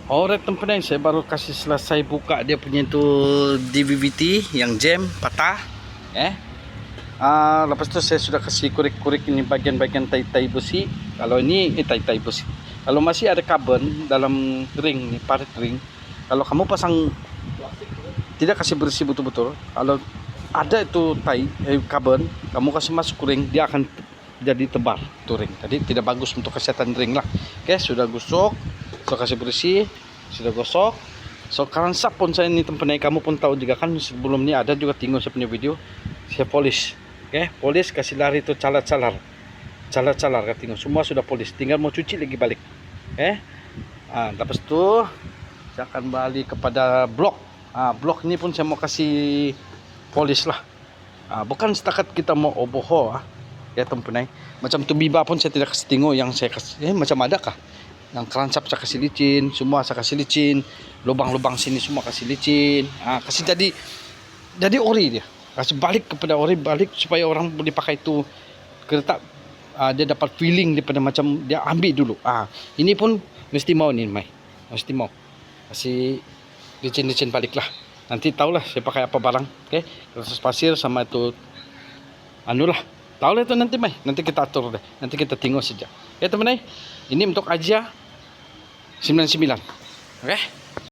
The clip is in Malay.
Alright teman-teman, saya baru kasih selesai buka dia punya tu DVB-T yang jam patah. Lepas tu saya sudah kasih kurik-kurik ini bagian-bagian tai-tai besi. Kalau ini tai-tai besi. Kalau masih ada carbon dalam ring ni, parit ring. Kalau kamu pasang tidak kasih bersih betul-betul. Kalau ada itu carbon, kamu kasih masuk ring, dia akan jadi tebal tu ring. Jadi tidak bagus untuk kesehatan ring lah. Oke, sudah gosok. So kasih bersih, sudah gosok. So karansap pun saya ini teman-teman, kamu pun tahu juga kan sebelum ini ada juga tengok saya punya video. Saya polish. Oke, polish kasih lari itu calar-calar. Calar-calar kan tengok semua sudah polish. Tinggal mau cuci lagi balik. Lepas itu saya akan balik kepada blok. Blok ini pun saya mau kasih polish lah. Bukan setakat kita mau oboh ya teman-teman. Macam tu biba pun saya tidak kasih tengok yang saya kasih. Macam adakah? Yang kerancap saya kasih licin, semua saya kasih licin, lubang-lubang sini semua kasih licin, kasih jadi ori dia, kasih balik kepada ori balik supaya orang boleh pakai itu kereta, dia dapat feeling daripada macam dia ambil dulu. Ini pun mesti mau nih Mai, mesti mau kasih licin-licin balik lah. Nanti tahulah saya pakai apa barang, oke? Kertas pasir sama itu, anulah. Tahu lah itu nanti Mai, nanti kita atur deh, nanti kita tengok saja. Ya teman-teman, ini untuk Agia 99, oke?